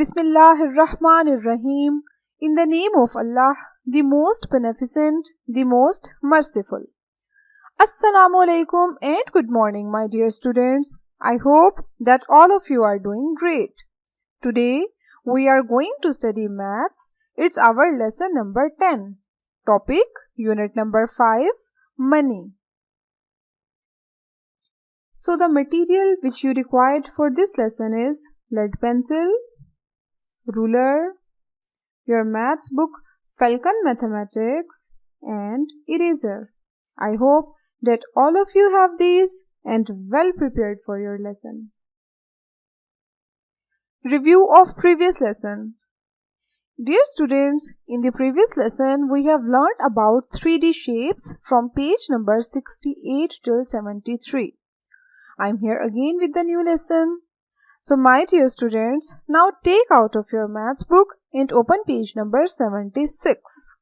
Bismillahirrahmanirrahim. In the name of Allah, the most beneficent, the most merciful. Assalamu alaikum and good morning, my dear students. I hope that all of you are doing great. Today, we are going to study maths. It's our lesson number 10. Topic, unit number 5, money. So the material which you required for this lesson is lead pencil, ruler, your maths book Falcon Mathematics and eraser. I hope that all of you have these and well prepared for your lesson. Review of previous lesson. Dear students, in the previous lesson we have learned about 3D shapes from page number 68 till 73. I am here again with the new lesson. So my dear students, now take out of your maths book and open page number 76.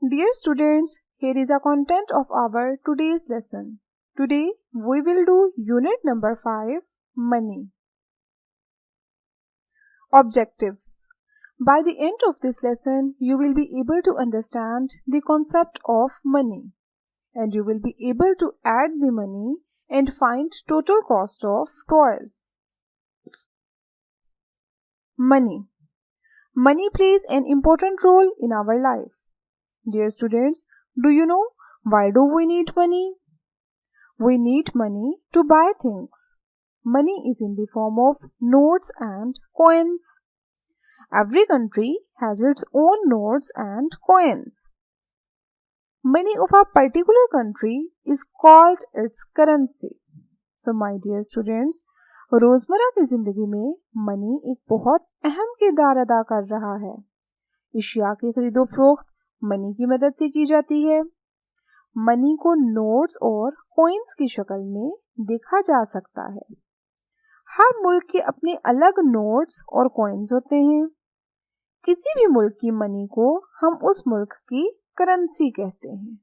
Dear students, here is the content of our today's lesson. Today we will do unit number 5, money. Objectives. By the end of this lesson, you will be able to understand the concept of money. And you will be able to add the money and find total cost of toys. Money. Money plays an important role in our life. Dear students, do you know why do we need money? We need money to buy things. Money is in the form of notes and coins. Every country has its own notes and coins. Money of a particular country is called its currency. So my dear students, रोजमर्रा की जिंदगी में money एक बहुत अहम किरदार अदा कर रहा है. इशिया की खरीदो फरोख्त मनी की मदद से की जाती है. मनी को नोट्स और कॉइन्स की शक्ल में देखा जा सकता है. हर मुल्क के अपने अलग नोट्स और कॉइन्स होते हैं. किसी भी मुल्क की मनी को हम उस मुल्क की करेंसी कहते हैं.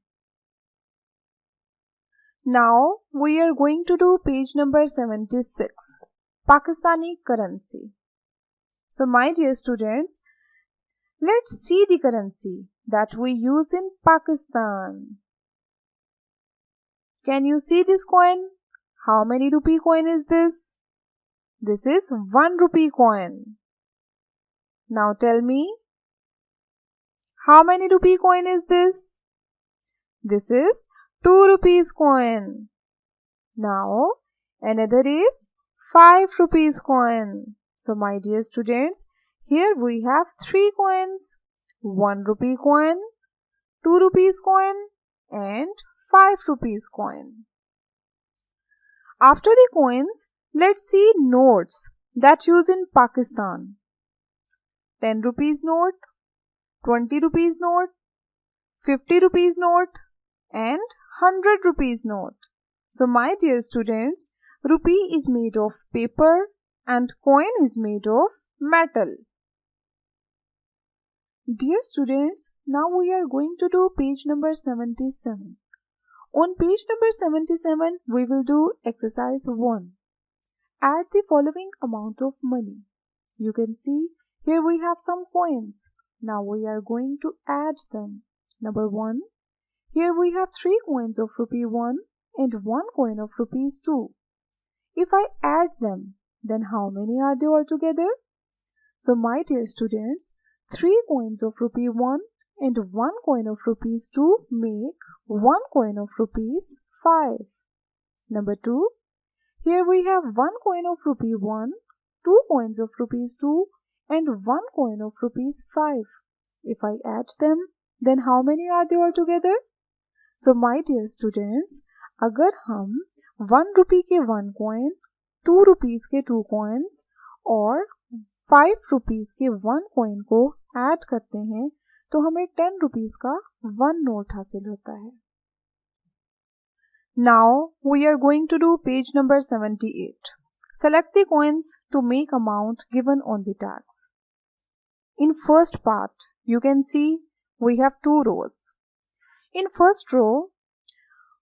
Now we are going to do page number 76, Pakistani currency. So my dear students, let's see the currency that we use in Pakistan. Can you see this coin? How many rupee coin is this? This is 1 rupee coin. Now tell me, how many rupee coin is this? This is 2 rupees coin. Now another is 5 rupees coin. So my dear students, here we have 3 coins. 1 rupee coin, 2 rupees coin and 5 rupees coin. After the coins, let's see notes that used in Pakistan. 10 rupees note, 20 rupees note, 50 rupees note and 100 rupees note. So my dear students, rupee is made of paper and coin is made of metal. Dear students, now we are going to do page number 77. On page number 77, we will do exercise 1. Add the following amount of money. You can see here we have some coins. Now we are going to add them. Number 1. Here we have 3 coins of rupee 1 and 1 coin of rupees 2. If I add them, then how many are they altogether? So my dear students, 3 coins of rupee 1 and 1 coin of rupees 2 make 1 coin of rupees 5. Number 2. Here we have 1 coin of rupee 1, 2 coins of rupees 2 and 1 coin of rupees 5. If I add them, then how many are they altogether? So my dear students, अगर हम 1 rupee के 1 coin, 2 rupees के 2 coins और 5 rupees के 1 coin को add करते हैं तो हमें 10 rupees का 1 note हासिल होता है. Now we are going to do page number 78. Select the coins to make amount given on the tags. In first part, you can see we have 2 rows. In first row,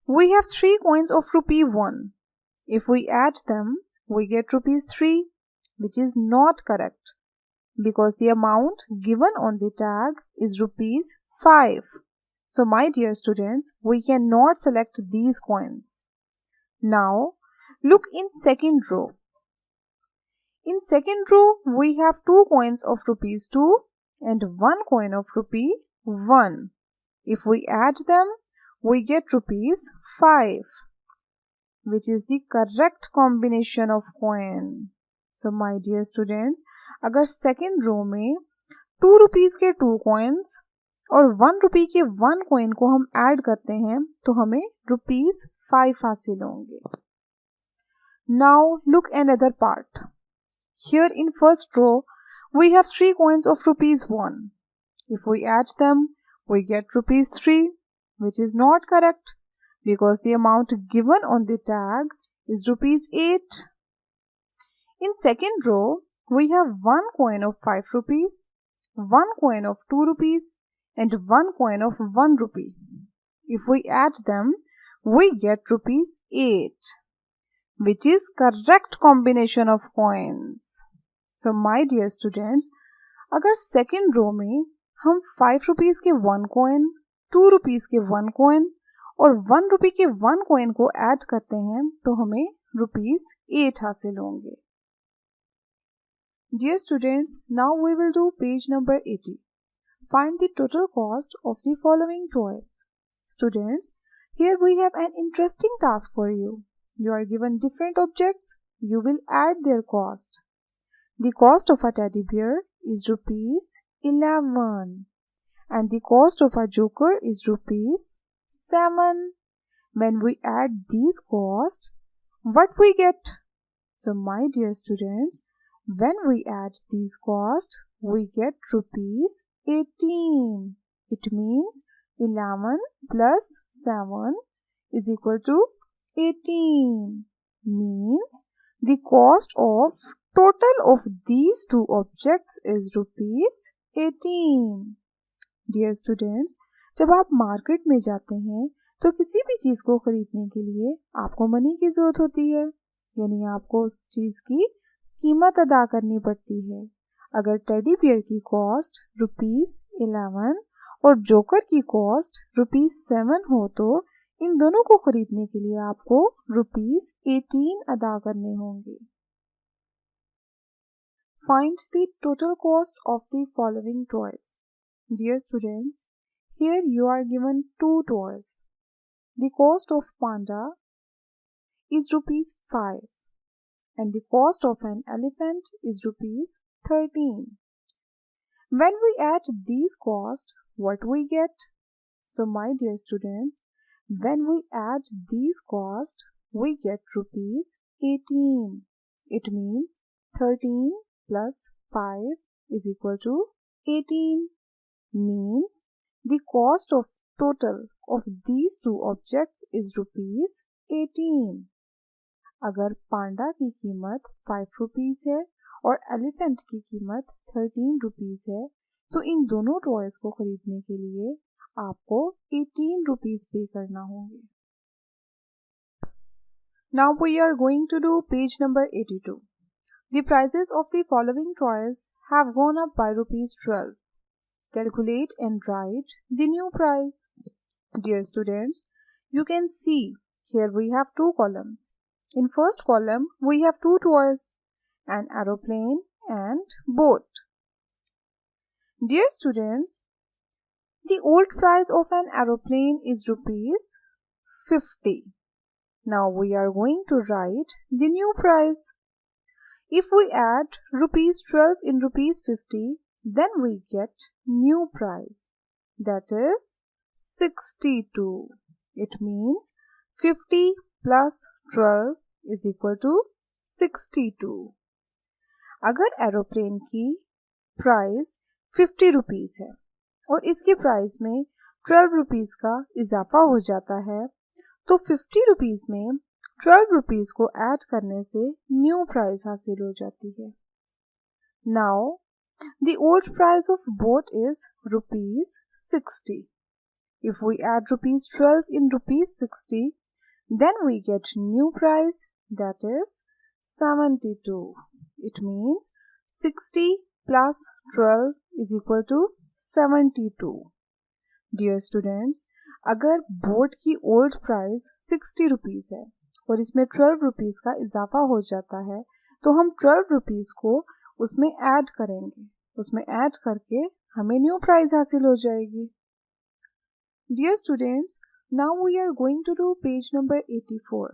we have 3 coins of rupee 1. If we add them, we get rupees 3. which is not correct because the amount given on the tag is rupees 5. So my dear students, we cannot select these coins. Now look in second row. In second row, we have 2 coins of rupees 2 and 1 coin of rupee 1. If we add them, we get rupees 5, which is the correct combination of coin. So my dear students, अगर second row में 2 rupees के 2 coins और 1 rupee के 1 coin को हम add करते हैं तो हमें rupees 5 हासिल होंगे. Now look another part. Here in first row, we have 3 coins of rupees 1. If we add them, we get rupees 3, which is not correct because the amount given on the tag is rupees 8. In second row, we have 1 coin of 5 rupees, 1 coin of 2 rupees and 1 coin of 1 rupee. If we add them, we get rupees 8. Which is correct combination of coins. So my dear students, अगर second row में हम 5 rupees के 1 coin, 2 rupees के 1 coin और 1 rupee के 1 coin को add करते हैं तो हमें rupees 8 हासिल होंगे. Dear students, now we will do page number 80. Find the total cost of the following toys. Students, here we have an interesting task for you. You are given different objects, you will add their cost. The cost of a teddy bear is rupees 11 and the cost of a joker is rupees 7. When we add these costs, what we get? So my dear students, when we add these costs, we get rupees 18. It means 11 plus 7 is equal to 18, means the cost of total of these two objects is rupees 18. Dear students, जब आप market में जाते हैं तो किसी भी चीज़ को खरीदने के लिए आपको मनी की ज़रूरत होती है, यानी आपको उस चीज़ की कीमत अदा करनी पड़ती है. अगर टेडी बियर की कॉस्ट रुपीस 11 और जोकर की कॉस्ट रुपीस 7 हो तो इन दोनों को खरीदने के लिए आपको रुपीस 18 अदा करने होंगे. Find the total cost of the following toys. Dear students, here you are given 2 toys. The cost of panda is rupees 5 and the cost of an elephant is rupees 13. When we add these costs, what we get? So my dear students, when we add these costs, we get rupees 18. It means 13 plus 5 is equal to 18. Means the cost of total of these two objects is rupees 18. अगर पांडा की कीमत 5 rupees है और elephant की कीमत 13 rupees है तो इन दोनों टॉयज को खरीदने के लिए आपको 18 रुपीस पे करना होंगे. Now we are going to do page number 82. The prices of the following toys have gone up by rupees 12. Calculate and write the new price. Dear students, you can see here we have 2 columns. In first column, we have 2 toys, an aeroplane and boat. Dear students, the old price of an aeroplane is rupees 50. Now we are going to write the new price. If we add rupees 12 in rupees 50, then we get new price. That is 62. It means 50 plus 12 is equal to 62. अगर aeroplane की price 50 rupees है और इसके price में 12 rupees का इजाफा हो जाता है तो 50 रुपीस में 12 रुपीस को ऐड करने से न्यू प्राइस हासिल हो जाती है. Now the old price of boat is rupees 60. If we add rupees 12 in rupees 60, then we get new price, that is 72. It means 60 plus 12 is equal to 72. Dear students, अगर board की old price 60 rupees है और इसमें 12 rupees का इजाफा हो जाता है तो हम 12 रुपीज़ को उसमें ऐड करेंगे. उसमें ऐड करके हमें न्यू प्राइस हासिल हो जाएगी. Dear students, now we are going to do page number 84.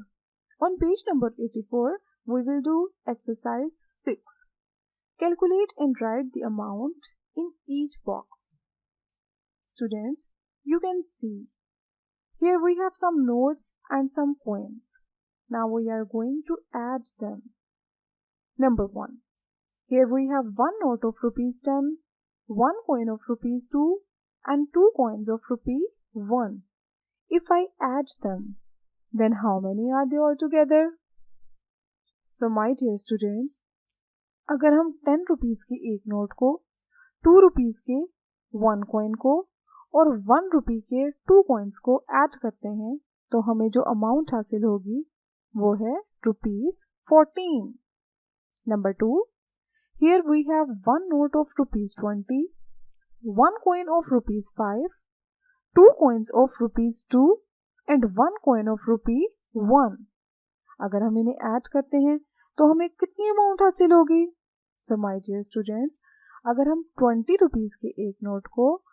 On page number 84, we will do exercise 6. Calculate and write the amount in each box. Students, you can see. Here we have some notes and some coins. Now we are going to add them. Number 1. Here we have one note of rupees 10, one coin of rupees 2 and two coins of rupee 1. If I add them, then how many are they all together? So my dear students, अगर हम 10 rupees के एक note को 2 rupees के 1 coin को और 1 रुपी के 2 coins को ऐड करते हैं तो हमें जो अमाउंट हासिल होगी वो है ₹14. Number 2. Here we have one note of ₹20, one coin of ₹5, two coins of ₹2 and one coin of ₹1. अगर हम इन्हें ऐड करते हैं तो हमें कितनी अमाउंट हासिल होगी? So my dear students, अगर हम 20 रुपीज़ के एक नोट को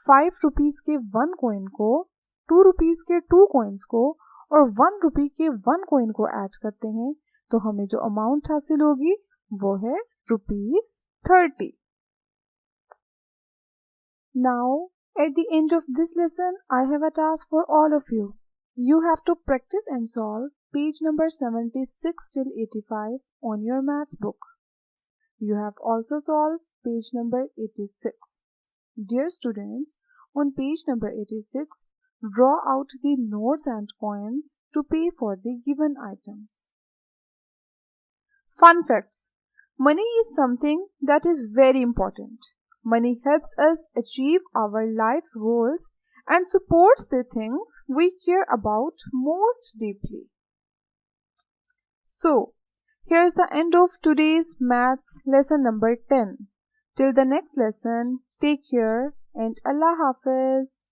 5 रुपीज़ के 1 कॉइन को 2 रुपीज़ के 2 कॉइन्स को और 1 रुपी के 1 कॉइन को ऐड करते हैं तो हमें जो अमाउंट हासिल होगी वो है ₹30. Now, at the end of this lesson, I have a task for all of you. You have to practice and solve page number 76 till 85 on your maths book. You have also solved page number 86. Dear students, on page number 86, draw out the notes and coins to pay for the given items. Fun facts. Money is something that is very important. Money helps us achieve our life's goals and supports the things we care about most deeply. So, here's the end of today's maths lesson number 10. Till the next lesson, take care and Allah Hafiz.